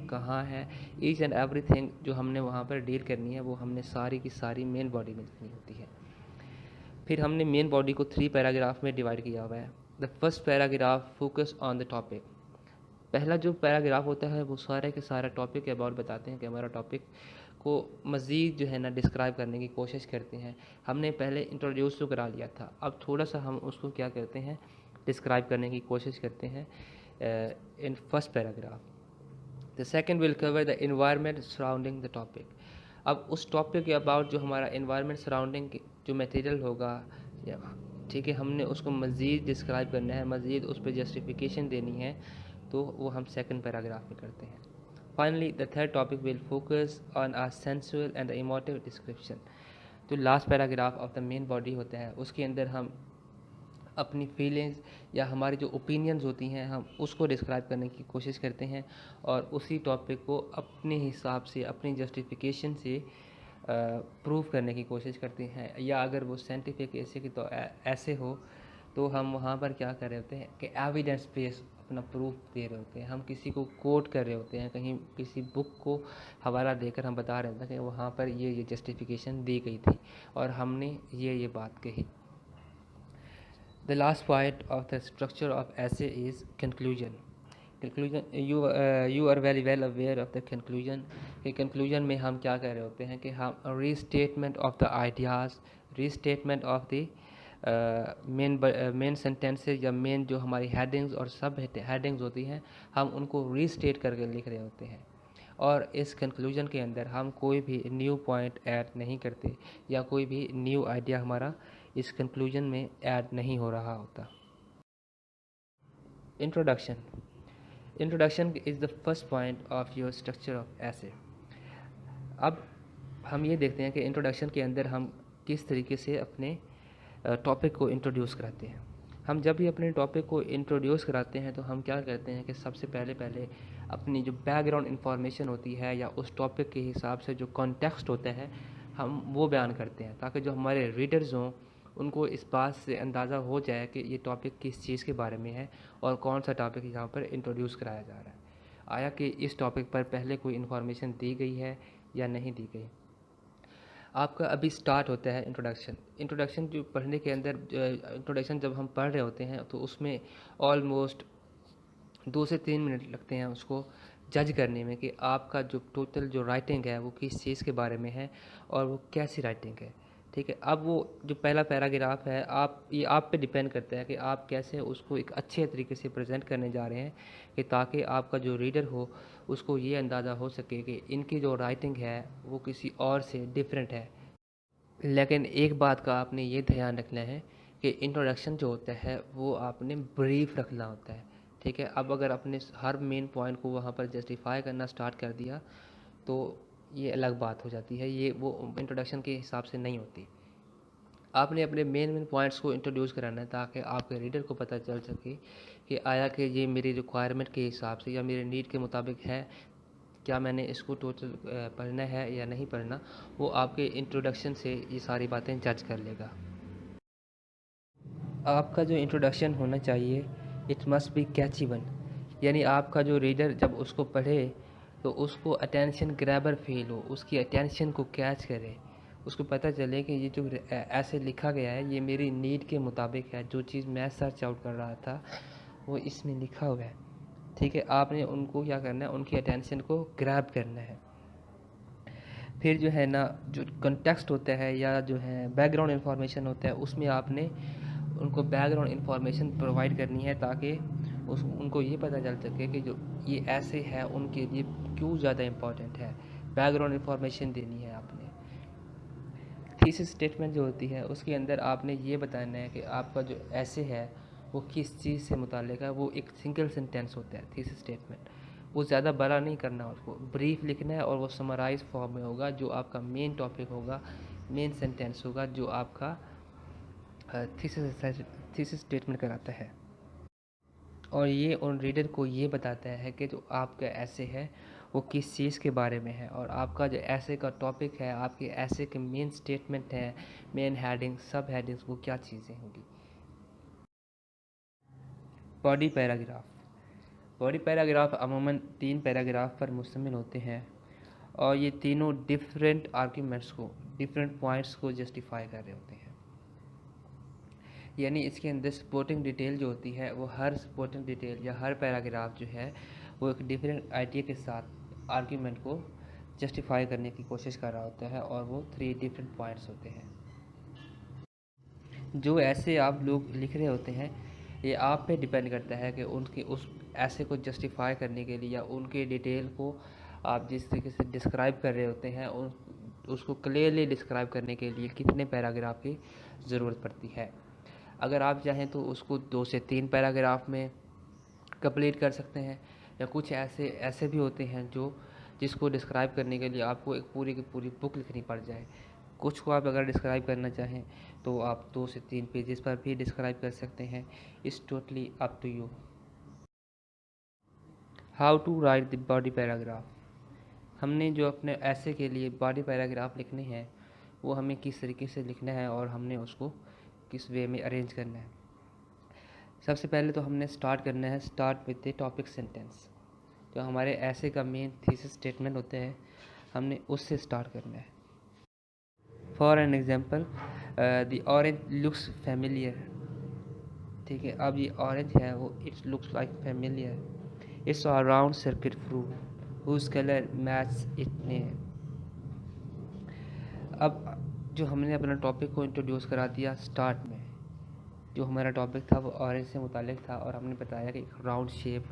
कहाँ है, ईच एंड एवरीथिंग जो हमने वहाँ पर डील करनी है वो हमने सारी की सारी मेन बॉडी में लिखनी होती है। फिर हमने मेन बॉडी को 3 पैराग्राफ में डिवाइड किया हुआ है। The first paragraph focus on the topic. पहला जो पैराग्राफ होता है वो सारे के सारा टॉपिक के अबाउट बताते हैं कि हमारा टॉपिक को मज़ीद जो है ना डिस्क्राइब करने की कोशिश करते हैं। हमने पहले इंट्रोड्यूस तो करा लिया था, अब थोड़ा सा हम उसको क्या करते हैं डिस्क्राइब करने की कोशिश करते हैं in first paragraph. The second will cover the environment surrounding the topic. अब उस टॉपिक के अबाउट जो हमारा इन्वायरमेंट सराउंडिंग जो मटेरियल होगा, या ठीक है, हमने उसको मज़ीद डिस्क्राइब करना है, मज़ीद उस पर जस्टिफिकेशन देनी है, तो वो हम सेकंड पैराग्राफ में करते हैं। Finally the third topic will focus on our sensual and emotive description. जो last paragraph of the main body होता है उसके अंदर हम अपनी फीलिंग्स या हमारी जो ओपिनियंस होती हैं हम उसको डिस्क्राइब करने की कोशिश करते हैं, और उसी टॉपिक को अपने हिसाब से अपनी जस्टिफिकेशन से प्रूव करने की कोशिश करते हैं। या अगर वो साइंटिफिक ऐसे की तो ऐसे हो तो हम वहाँ पर क्या कर रहे होते हैं कि एविडेंस बेस अपना प्रूफ दे रहे होते हैं, हम किसी को कोट कर रहे होते हैं, कहीं किसी बुक को हवाला देकर हम बता रहे होते हैं कि वहाँ पर ये जस्टिफिकेशन दी गई थी और हमने ये बात कही। The last point of the structure of essay is conclusion. Conclusion, you are very well aware of the conclusion. कि conclusion में हम क्या कर रहे होते हैं कि हम restatement of the ideas, restatement of the main sentences या मेन जो हमारी हेडिंग्स और सब हेडिंग्स होती हैं हम उनको रीस्टेट करके लिख रहे होते हैं। और इस कंक्लूजन के अंदर हम कोई भी न्यू पॉइंट ऐड नहीं करते या कोई भी न्यू आइडिया हमारा इस कंक्लूजन में ऐड नहीं हो रहा होता। Introduction. Introduction is the first point of your structure of essay. अब हम ये देखते हैं कि इंट्रोडक्शन के अंदर हम किस तरीके से अपने टॉपिक को इंट्रोड्यूस कराते हैं। हम जब भी अपने टॉपिक को इंट्रोड्यूस कराते हैं तो हम क्या करते हैं कि सबसे पहले अपनी जो बैकग्राउंड इन्फॉर्मेशन होती है या उस टॉपिक के हिसाब से जो कॉन्टेक्स्ट होता है हम वो बयान करते हैं, ताकि जो हमारे रीडर्स हों उनको इस बात से अंदाज़ा हो जाए कि ये टॉपिक किस चीज़ के बारे में है और कौन सा टॉपिक यहाँ पर इंट्रोड्यूस कराया जा रहा है। आया कि इस टॉपिक पर पहले कोई इन्फॉर्मेशन दी गई है या नहीं दी गई। आपका अभी स्टार्ट होता है इंट्रोडक्शन। इंट्रोडक्शन जो पढ़ने के अंदर इंट्रोडक्शन जब हम पढ़ रहे होते हैं तो उसमें ऑलमोस्ट 2 से 3 मिनट लगते हैं उसको जज करने में कि आपका जो टोटल जो राइटिंग है वो किस चीज़ के बारे में है और वो कैसी राइटिंग है। ठीक है, अब वो जो पहला पैराग्राफ है ये आप पे डिपेंड करता है कि आप कैसे उसको एक अच्छे तरीके से प्रेजेंट करने जा रहे हैं कि ताकि आपका जो रीडर हो उसको ये अंदाज़ा हो सके कि इनकी जो राइटिंग है वो किसी और से डिफरेंट है। लेकिन एक बात का आपने ये ध्यान रखना है कि इंट्रोडक्शन जो होता है वो आपने ब्रीफ रखना होता है। ठीक है, अब अगर आपने हर मेन पॉइंट को वहाँ पर जस्टिफाई करना स्टार्ट कर दिया तो ये अलग बात हो जाती है, ये वो इंट्रोडक्शन के हिसाब से नहीं होती। आपने अपने मेन पॉइंट्स को इंट्रोड्यूस कराना है ताकि आपके रीडर को पता चल सके कि आया कि ये मेरी रिक्वायरमेंट के हिसाब से या मेरे नीड के मुताबिक है, क्या मैंने इसको टोटल पढ़ना है या नहीं पढ़ना। वो आपके इंट्रोडक्शन से ये सारी बातें जज कर लेगा। आपका जो इंट्रोडक्शन होना चाहिए it must be catchy one, यानी आपका जो रीडर जब उसको पढ़े तो उसको अटेंशन ग्रैबर फील हो, उसकी अटेंशन को कैच करे, उसको पता चले कि ये जो ऐसे लिखा गया है ये मेरी नीड के मुताबिक है, जो चीज़ मैं सर्च आउट कर रहा था वो इसमें लिखा हुआ है। ठीक है, आपने उनको क्या करना है, उनकी अटेंशन को ग्रैब करना है। फिर जो है ना, जो कंटेक्स्ट होता है या जो है बैकग्राउंड इन्फॉर्मेशन होता है, उसमें आपने उनको बैकग्राउंड इन्फॉर्मेशन प्रोवाइड करनी है ताकि उनको ये पता चल सके कि जो ये ऐसे है उनके लिए क्यों ज़्यादा इम्पोर्टेंट है। बैकग्राउंड इन्फॉर्मेशन देनी है आपने। थीसिस स्टेटमेंट जो होती है उसके अंदर आपने ये बताना है कि आपका जो ऐसे है वो किस चीज़ से मुताल्लिक है। वो एक सिंगल सेंटेंस होता है थीसिस स्टेटमेंट। वो ज़्यादा बड़ा नहीं करना, उसको ब्रीफ लिखना है और वो समराइज फॉर्म में होगा। जो आपका मेन टॉपिक होगा, मेन सेंटेंस होगा जो आपका थीसिस स्टेटमेंट कराता है। और ये उन रीडर को ये बताता है कि जो आपका ऐसे है वो किस चीज़ के बारे में है, और आपका जो ऐसे का टॉपिक है, आपके ऐसे के मेन स्टेटमेंट है, मेन हेडिंग, सब हेडिंग्स, वो क्या चीज़ें होंगी। Body paragraph. बॉडी पैराग्राफ अमूमन 3 पैराग्राफ पर मुश्तमिल होते हैं और ये तीनों डिफरेंट आर्ग्यूमेंट्स को, डिफरेंट पॉइंट्स को जस्टिफाई कर रहे होते हैं। यानी इसके अंदर सपोर्टिंग डिटेल जो होती है वो हर सपोर्टिंग डिटेल या हर पैराग्राफ जो है वो एक डिफरेंट आइडिया के साथ आर्ग्यूमेंट को जस्टिफाई करने की कोशिश कर रहा होता है, और वो 3 डिफरेंट पॉइंट्स होते हैं। जो ऐसे आप लोग लिख रहे होते हैं ये आप पे डिपेंड करता है कि उनके उस ऐसे को जस्टिफाई करने के लिए या उनके डिटेल को आप जिस तरीके से डिस्क्राइब कर रहे होते हैं उसको क्लियरली डिस्क्राइब करने के लिए कितने पैराग्राफ की ज़रूरत पड़ती है। अगर आप चाहें तो उसको 2 से 3 पैराग्राफ में कंप्लीट कर सकते हैं, या कुछ ऐसे ऐसे भी होते हैं जिसको डिस्क्राइब करने के लिए आपको एक पूरी की पूरी बुक लिखनी पड़ जाए। कुछ को आप अगर डिस्क्राइब करना चाहें तो आप 2 से 3 पेजेस पर भी डिस्क्राइब कर सकते हैं। It's totally up to you. How to write the body paragraph. हमने जो अपने ऐसे के लिए बॉडी पैराग्राफ लिखने हैं वो हमें किस तरीके से लिखना है और हमने उसको किस वे में अरेंज करना है। सबसे पहले तो हमने स्टार्ट करना है, start with the topic sentence. जो हमारे ऐसे का मेन थीसिस स्टेटमेंट होते हैं हमने उससे स्टार्ट करना है। For an example, the orange looks familiar. ठीक है, अब ये ऑरेंज है वो it's looks like familiar. It's a round circuit fruit whose colour match it name. अब जो हमने अपना टॉपिक को इंट्रोड्यूस करा दिया स्टार्ट में, जो हमारा टॉपिक था वो ऑरेंज से मुतालिक था, और हमने बताया कि एक राउंड शेप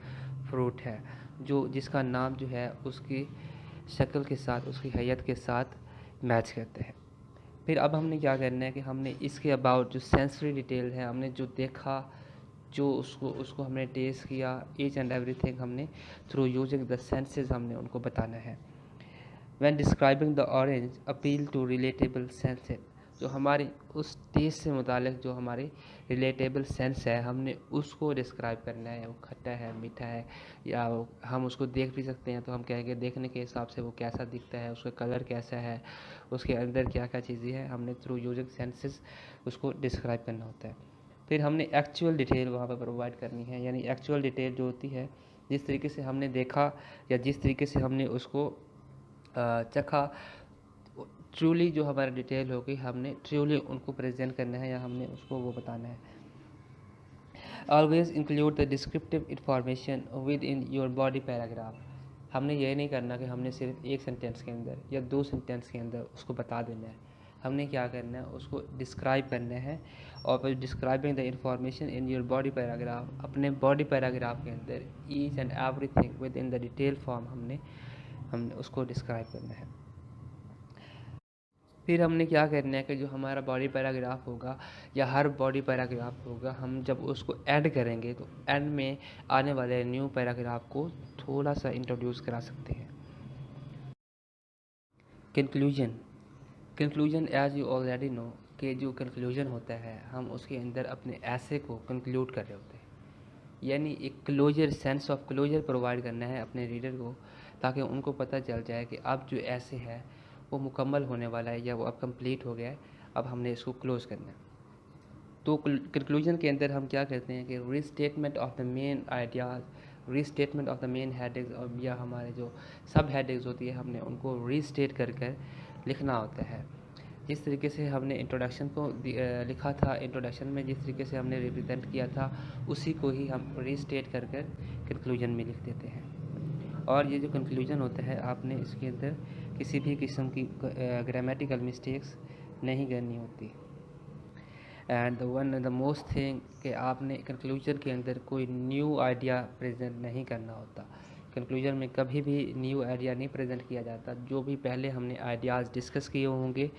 फ्रूट है जो जिसका नाम जो है उसकी शक्ल के साथ, उसकी हैयत के साथ मैच करते हैं। फिर अब हमने क्या करना है कि हमने इसके अबाउट जो सेंसरी डिटेल है, हमने जो देखा, जो उसको हमने टेस्ट किया, ईच एंड एवरीथिंग हमने थ्रू यूजिंग द सेंसेस हमने उनको बताना है। When describing the orange, appeal to relatable senses। जो हमारी उस टेस्ट से मुतालिक जो हमारी रिलेटेबल सेंस है हमने उसको डिस्क्राइब करना है। वो खट्टा है, मीठा है, या हम उसको देख भी सकते हैं तो हम कहेंगे देखने के हिसाब से वो कैसा दिखता है, उसका कलर कैसा है, उसके अंदर क्या क्या चीज़ें हैं, हमने थ्रू यूजिंग सेंसेस उसको डिस्क्राइब करना होता है। फिर हमने एक्चुअल डिटेल वहाँ पर प्रोवाइड करनी है। यानी एक्चुअल डिटेल जो होती है जिस तरीके से हमने देखा या जिस तरीके से हमने उसको चखा, ट्रूली जो हमारी डिटेल होगी हमने ट्रूली उनको प्रेजेंट करना है या हमने उसको वो बताना है। Always include the descriptive information with in your body paragraph. हमने ये नहीं करना कि हमने सिर्फ एक सेंटेंस के अंदर या 2 सेंटेंस के अंदर उसको बता देना है। हमने क्या करना है, उसको डिस्क्राइब करना है, और फिर describing the information in your body paragraph, अपने बॉडी पैराग्राफ के अंदर each and everything with in the detail form हमने उसको डिस्क्राइब करना है। फिर हमने क्या करना है कि जो हमारा बॉडी पैराग्राफ होगा या हर बॉडी पैराग्राफ होगा, हम जब उसको ऐड करेंगे तो एंड में आने वाले न्यू पैराग्राफ को थोड़ा सा इंट्रोड्यूस करा सकते हैं। Conclusion. Conclusion as you already know कि जो कंक्लूजन होता है हम उसके अंदर अपने ऐसे को कंक्लूड कर रहे होते हैं। यानी एक closure, sense of closure provide करना है अपने रीडर को, ताकि उनको पता चल जाए कि अब जो ऐसे है वो मुकम्मल होने वाला है या वो अब कंप्लीट हो गया है, अब हमने इसको क्लोज करना है। तो कंक्लूजन के अंदर हम क्या करते हैं कि restatement of the main ideas, restatement of the main headings, और या हमारे जो सब हेडिंग्स होती है हमने उनको रीस्टेट कर कर लिखना होता है। जिस तरीके से हमने इंट्रोडक्शन को लिखा था, इंट्रोडक्शन में जिस तरीके से हमने रिप्रेजेंट किया था उसी को ही हम रीस्टेट कर कर कंक्लूजन में लिख देते हैं। और ये जो कंक्लूजन होता है आपने इसके अंदर किसी भी किस्म की ग्रामेटिकल मिस्टेक्स नहीं करनी होती। एंड द मोस्ट थिंग कि आपने कंक्लूजन के अंदर कोई न्यू आइडिया प्रेजेंट नहीं करना होता। कंक्लूजन में कभी भी न्यू आइडिया नहीं प्रेजेंट किया जाता। जो भी पहले हमने आइडियाज़ डिस्कस किए होंगे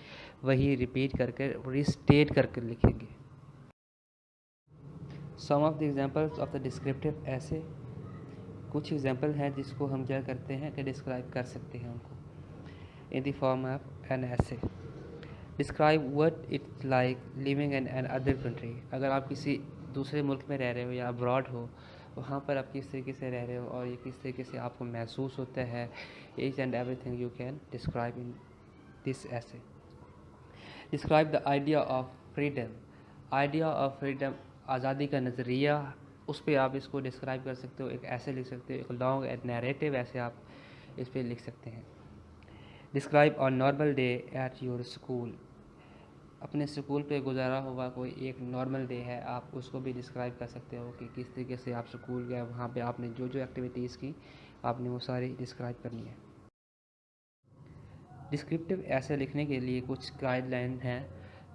वही रिपीट करके रिस्टेट करके लिखेंगे। Some of the examples of the descriptive essay, कुछ एग्जांपल हैं जिसको हम क्या करते हैं कि डिस्क्राइब कर सकते हैं उनको in the form of an essay. Describe what it's like living in an other country. अगर आप किसी दूसरे मुल्क में रह रहे हो या अब्रॉड हो, वहाँ पर आप किस तरीके से रह रहे हो और ये किस तरीके से आपको महसूस होता है, each and everything you can describe in this essay. Describe the idea of freedom. Idea of freedom, आज़ादी का नज़रिया, उस पर आप इसको डिस्क्राइब कर सकते हो, एक ऐसे लिख सकते हो, एक लॉन्ग एंड नैरेटिव ऐसे आप इस पर लिख सकते हैं। Describe on normal day at your school. अपने स्कूल पे गुजारा हुआ कोई एक नॉर्मल डे है, आप उसको भी डिस्क्राइब कर सकते हो कि किस तरीके से आप स्कूल गए, वहाँ पे आपने जो जो एक्टिविटीज़ की आपने वो सारी डिस्क्राइब करनी है। डिस्क्रिप्टिव ऐसे लिखने के लिए कुछ गाइडलाइन हैं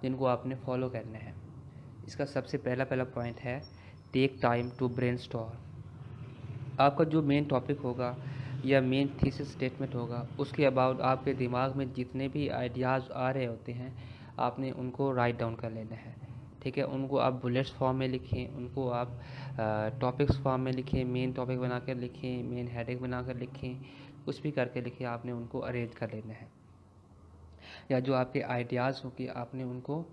जिनको आपने फॉलो करना है। इसका सबसे पहला पॉइंट है टेक टाइम टू ब्रेनस्टॉर्म। आपका जो मेन टॉपिक होगा या मेन थीसिस स्टेटमेंट होगा उसके अबाउट आपके दिमाग में जितने भी आइडियाज़ आ रहे होते हैं आपने उनको राइट डाउन कर लेना है। ठीक है, उनको आप बुलेट्स फॉर्म में लिखें, उनको आप टॉपिक्स फॉर्म में लिखें, मेन टॉपिक बनाकर लिखें, मेन हेडिंग बनाकर लिखें, कुछ भी करके लिखें, आपने उनको अरेंज कर लेना है। या जो आपके आइडियाज़ होगी आपने उनको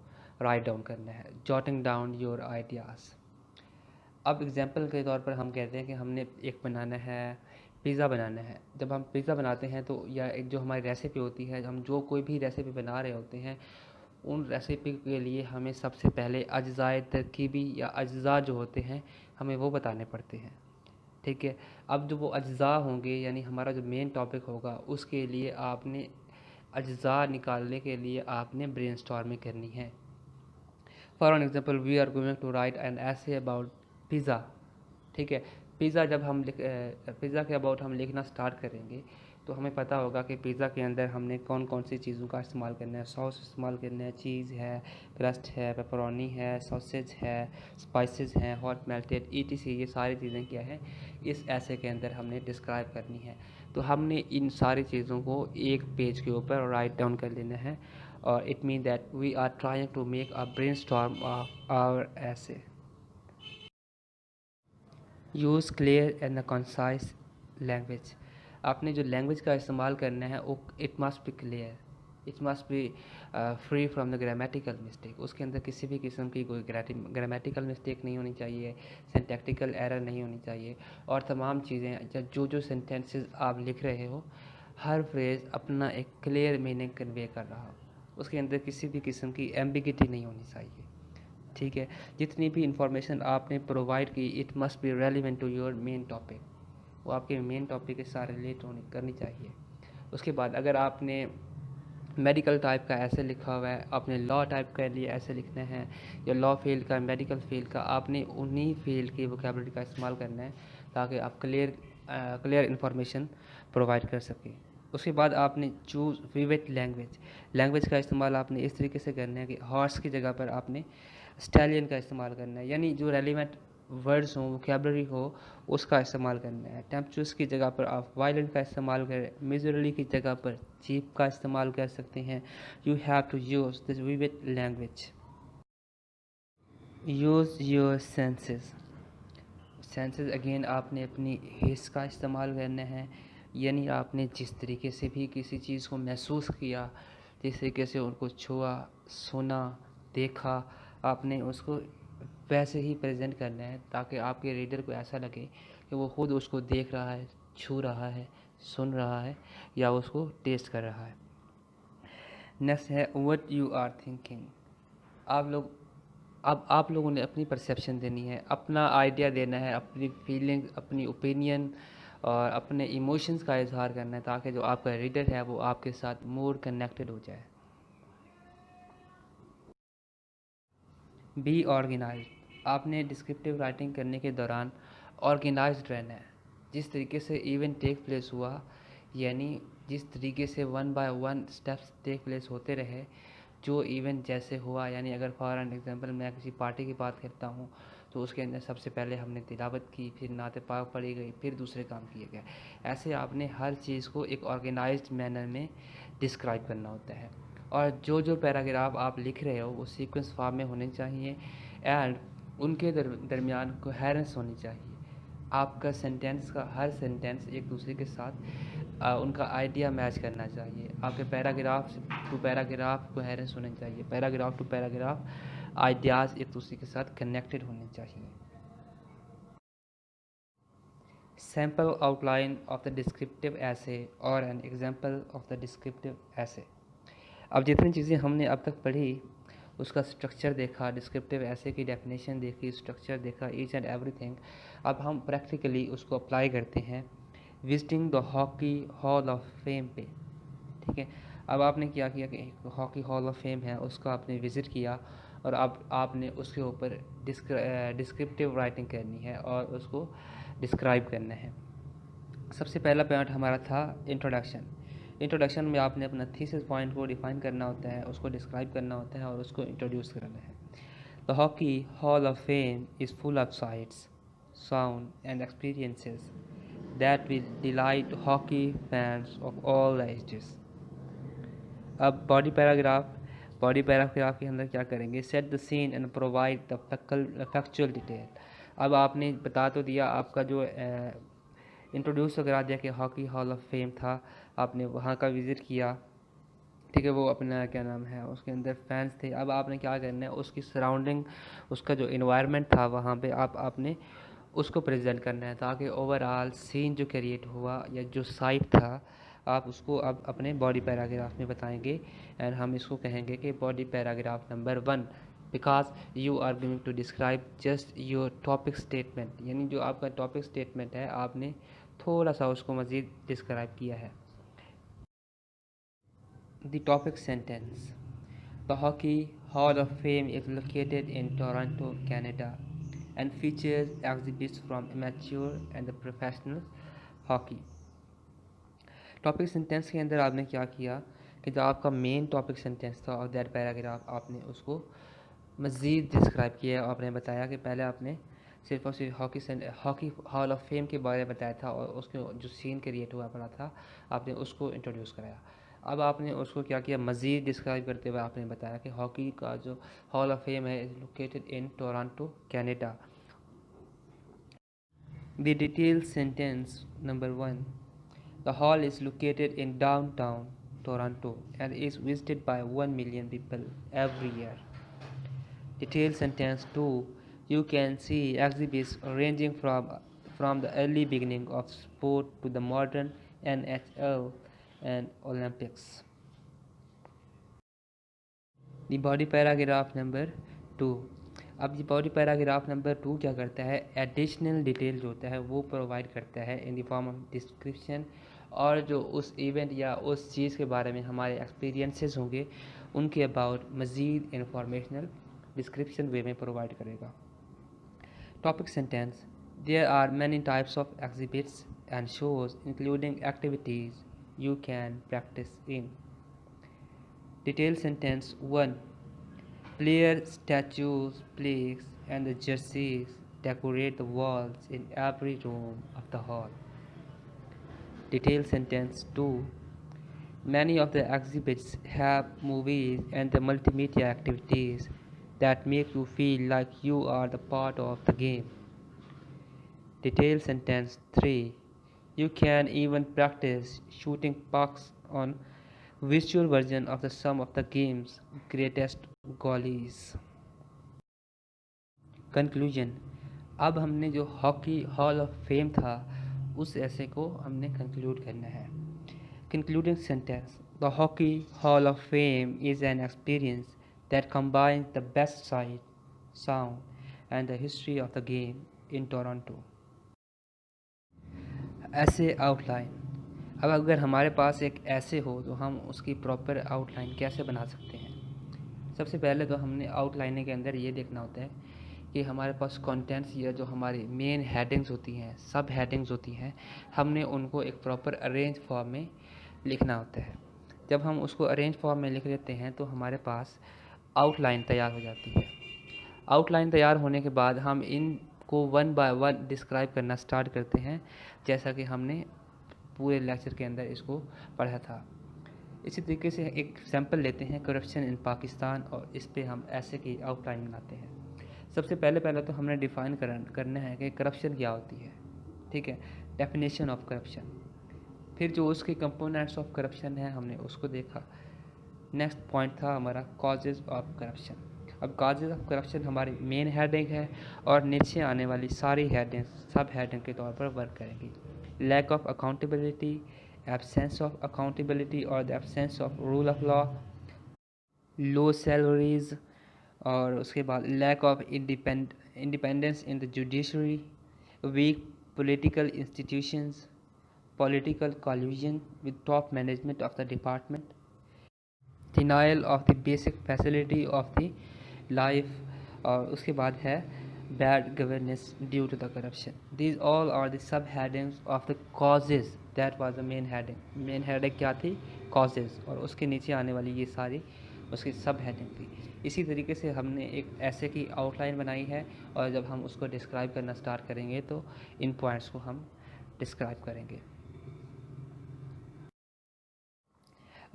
राइट डाउन करना है। Jotting down your ideas. अब एग्जांपल के तौर पर हम कहते हैं कि हमने एक बनाना है, पिज़्ज़ा बनाना है। जब हम पिज़्ज़ा बनाते हैं तो या एक जो हमारी रेसिपी होती है, हम जो कोई भी रेसिपी बना रहे होते हैं उन रेसिपी के लिए हमें सबसे पहले अज्ज़ाए तरकीबी या अज्ज़ा जो होते हैं हमें वो बताने पड़ते हैं। ठीक है, अब जो वो अज्ज़ा होंगे यानी हमारा जो मेन टॉपिक होगा उसके लिए आपने अज्ज़ा निकालने के लिए आपने ब्रेनस्टॉर्मिंग करनी है। For an example we are going to write an essay about pizza. ठीक है, पिज़्ज़ा जब हम पिज़्ज़ा के अबाउट हम लिखना स्टार्ट करेंगे तो हमें पता होगा कि पिज़्ज़ा के अंदर हमने कौन कौन सी चीज़ों का इस्तेमाल करना है। सॉस इस्तेमाल करना है, चीज़ है, क्रस्ट है, पेपरोनी है, सॉसेज है, स्पाइसेस हैं, हॉट मेल्टेड ईटीसी, ये सारी चीज़ें क्या है इस ऐसे के अंदर हमने डिस्क्राइब करनी है। तो हमने इन सारी चीज़ों को एक पेज के ऊपर राइट डाउन कर लेना है और it mean that we are trying to make a brainstorm of our essay. Use clear and concise language. आपने जो लैंग्वेज का इस्तेमाल करना है वो it must be clear, it must be free from the grammatical mistake. उसके अंदर किसी भी किस्म की कोई ग्रामेटिकल मिस्टेक नहीं होनी चाहिए, सिंटैक्टिकल एरर नहीं होनी चाहिए और तमाम चीज़ें जो जो सेंटेंसेस आप लिख रहे हो हर फ्रेज़ अपना एक क्लियर मीनिंग कन्वे कर रहा हो, उसके अंदर किसी भी किस्म की एम्बिगिटी नहीं होनी चाहिए। ठीक है, जितनी भी इंफॉर्मेशन आपने प्रोवाइड की it must be relevant to your main topic, वो आपके मेन टॉपिक के साथ रिलेट होनी करनी चाहिए। उसके बाद अगर आपने मेडिकल टाइप का ऐसे लिखा हुआ है, आपने लॉ टाइप के लिए ऐसे लिखना है या लॉ फील्ड का, मेडिकल फील्ड का, आपने उन्हीं फील्ड की वोकेबलरी का इस्तेमाल करना है ताकि आप क्लियर इन्फॉर्मेशन प्रोवाइड कर सकें। उसके बाद आपने चूज़ विविड लैंग्वेज। लैंग्वेज का इस्तेमाल आपने इस तरीके से करना है कि हॉर्स की जगह पर आपने स्टैलियन का इस्तेमाल करना है, यानी जो रेलिवेंट वर्ड्स हों, वोकेबलरी हो, उसका इस्तेमाल करना है। टेम्पचुअस की जगह पर आप वायलेंट का इस्तेमाल करें, मिजरली की जगह पर चीप का इस्तेमाल कर सकते हैं। You have to use this vivid language. Use your senses. Senses again आपने अपनी हिस का इस्तेमाल करना है, यानी आपने जिस तरीके से भी किसी चीज़ को महसूस किया, जिस तरीके से उनको छुआ, सुना, देखा, आपने उसको वैसे ही प्रेजेंट करना है ताकि आपके रीडर को ऐसा लगे कि वो खुद उसको देख रहा है, छू रहा है, सुन रहा है या उसको टेस्ट कर रहा है। नेक्स्ट है व्हाट यू आर थिंकिंग। आप लोगों ने अपनी परसेप्शन देनी है, अपना आइडिया देना है, अपनी फीलिंग, अपनी ओपिनियन और अपने इमोशंस का इजहार करना है ताकि जो आपका रीडर है वो आपके साथ मोर कनेक्टेड हो जाए। Be organized. आपने डिस्क्रिप्टिव राइटिंग करने के दौरान ऑर्गेनाइज्ड रहना है। जिस तरीके से इवेंट टेक प्लेस हुआ, यानी जिस तरीके से 1 बाय 1 स्टेप्स टेक प्लेस होते रहे, जो इवेंट जैसे हुआ, यानी अगर फॉर एन एग्जांपल मैं किसी पार्टी की बात करता हूँ तो उसके अंदर सबसे पहले हमने तिलावत की, फिर नाते पाक पढ़ी गई, फिर दूसरे काम किए गए। ऐसे आपने हर चीज़ को एक ऑर्गेनाइज्ड मैनर में डिस्क्राइब करना होता है, और जो जो पैराग्राफ आप लिख रहे हो वो सीक्वेंस फॉर्म में होने चाहिए, एंड उनके दरमियान कोहेरेंस होनी चाहिए। आपका सेंटेंस का हर सेंटेंस एक दूसरे के साथ उनका आइडिया मैच करना चाहिए। आपके पैराग्राफ टू पैराग्राफ कोहेरेंस होने चाहिए, पैराग्राफ टू पैराग्राफ आइडियाज़ एक दूसरे के साथ कनेक्टेड होने चाहिए। Sample outline of the descriptive ऐसे और an example of the descriptive essay. अब जितनी चीज़ें हमने अब तक पढ़ी, उसका स्ट्रक्चर देखा, डिस्क्रिप्टिव ऐसे की डेफिनेशन देखी, स्ट्रक्चर देखा, ईच एंड एवरीथिंग। अब हम प्रैक्टिकली उसको अप्लाई करते हैं visiting the hockey hall of fame पे। ठीक है, अब आपने क्या किया कि हॉकी हॉल ऑफ फेम है उसका आपने विज़िट किया, और अब आपने उसके ऊपर डिस्क्रिप्टिव राइटिंग करनी है और उसको डिस्क्राइब करना है। सबसे पहला पॉइंट हमारा था इंट्रोडक्शन। इंट्रोडक्शन में आपने अपना थीसिस पॉइंट को डिफाइन करना होता है, उसको डिस्क्राइब करना होता है और उसको इंट्रोड्यूस करना है। The hockey hall of fame is full of sights, sound and experiences that will delight hockey fans of all ages. अब बॉडी पैराग्राफ के अंदर क्या करेंगे, set the scene and provide the factual detail. अब आपने बता तो दिया, आपका जो इंट्रोड्यूस तो करा दिया कि हॉकी हॉल ऑफ फेम था, आपने वहाँ का विज़िट किया, ठीक है, वो अपना क्या नाम है उसके अंदर फैंस थे। अब आपने क्या करना है, उसकी सराउंडिंग, उसका जो इन्वायरमेंट था वहाँ पे आपने उसको प्रेजेंट करना है, ताकि ओवरऑल सीन जो क्रिएट हुआ या जो साइट था आप उसको अब अपने बॉडी पैराग्राफ में बताएंगे। एंड हम इसको कहेंगे कि body paragraph number 1, because you are going to describe just your topic statement, यानी जो आपका टॉपिक स्टेटमेंट है आपने थोड़ा सा उसको मज़ीद डिस्क्राइब किया है। The topic sentence. The Hockey Hall of Fame is located in Toronto, Canada, and features exhibits from amateur and the professional hockey. Topic sentence के अंदर आपने क्या किया कि जो आपका मेन टॉपिक सेंटेंस था और दैट पैराग्राफ आपने उसको मज़ीद डिस्क्राइब किया। आपने बताया कि पहले आपने सिर्फ और सिर्फ हॉकी हॉल ऑफ फेम के बारे में बताया था और उसके जो सीन क्रिएट हुआ पड़ा था आपने उसको इंट्रोड्यूस कराया। अब आपने उसको क्या किया, मज़ीद डिस्क्राइब करते हुए आपने बताया कि हॉकी का जो हॉल ऑफ फेम है is located in Toronto, Canada. The detail sentence number 1, the hall is located in downtown Toronto and is visited by 1 million people every year. Detailed sentence 2, you can see exhibits ranging from the early beginning of sport to the modern NHL and Olympics. The body paragraph number 2. अब ये बॉडी पैराग्राफ नंबर 2 क्या करता है, एडिशनल डिटेल जो होता है वो प्रोवाइड करता है इन द फॉर्म ऑफ डिस्क्रिप्शन, और जो उस इवेंट या उस चीज़ के बारे में हमारे एक्सपीरियंसेस होंगे उनके अबाउट मज़ीद इंफॉर्मेशनल डिस्क्रिप्शन वे में प्रोवाइड करेगा। Topic sentence, there are many types of exhibits and shows including activities you can practice in. Detail sentence 1, player statues, plaques, and the jerseys decorate the walls in every room of the hall. Detail sentence 2, many of the exhibits have movies and the multimedia activities that make you feel like you are the part of the game. Detail sentence 3, you can even practice shooting pucks on virtual version of some of the game's greatest goalies. Conclusion, अब हमने जो हॉकी हॉल ऑफ फेम था उस ऐसे को हमने कंक्लूड करना है। Concluding sentence, the hockey hall of fame is an experience that combines the best site, sound and the history of the game in Toronto. ऐसे आउटलाइन, अब अगर हमारे पास एक ऐसे हो तो हम उसकी प्रॉपर आउटलाइन कैसे बना सकते हैं। सबसे पहले तो हमने आउटलाइन के अंदर ये देखना होता है कि हमारे पास कंटेंट्स या जो हमारी मेन हेडिंग्स होती हैं, सब हेडिंग्स होती हैं, हमने उनको एक प्रॉपर अरेंज फॉर्म में लिखना होता है। जब हम उसको अरेंज फॉर्म में लिख लेते हैं तो हमारे पास आउटलाइन तैयार हो जाती है। आउटलाइन तैयार होने के बाद हम इनको वन बाय वन डिस्क्राइब करना स्टार्ट करते हैं, जैसा कि हमने पूरे लेक्चर के अंदर इसको पढ़ा था। इसी तरीके से एक सैम्पल लेते हैं करप्शन इन पाकिस्तान, और इस पे हम ऐसे की आउटलाइन बनाते हैं। सबसे पहले तो हमने डिफ़ाइन करना है कि करप्शन क्या होती है, ठीक है, डेफिनेशन ऑफ करप्शन। फिर जो उसके कंपोनेंट्स ऑफ करप्शन है हमने उसको देखा। नेक्स्ट पॉइंट था हमारा कॉजेज़ ऑफ करप्शन। अब कॉजेज़ ऑफ करप्शन हमारी मेन हेडिंग है और नीचे आने वाली सारी हेडिंग्स सब हेडिंग के तौर पर वर्क करेंगी। Lack of accountability, absence of accountability और the absence of rule of law, low salaries, और उसके बाद lack of independence in the judiciary, weak political institutions, political collusion with top management of the department, denial of the basic facility of the life, और उसके बाद है bad governance due to the corruption. These all are the subheadings of the causes. That was the main heading. Main heading क्या थी? Causes, और उसके नीचे आने वाली ये सारी उसकी सब हेडिंग थी। इसी तरीके से हमने एक ऐसे की आउटलाइन बनाई है, और जब हम उसको डिस्क्राइब करना स्टार्ट करेंगे तो इन पॉइंट्स को हम डिस्क्राइब करेंगे।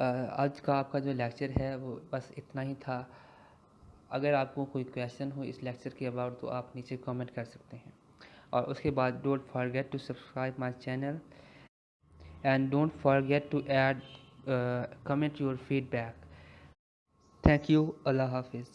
आज का आपका जो लेक्चर है वो बस इतना ही था। अगर आपको कोई क्वेश्चन हो इस लेक्चर के अबाउट तो आप नीचे कमेंट कर सकते हैं, और उसके बाद don't forget to subscribe my channel and don't forget to add comment your feedback. Thank you. अल्लाह हाफिज़।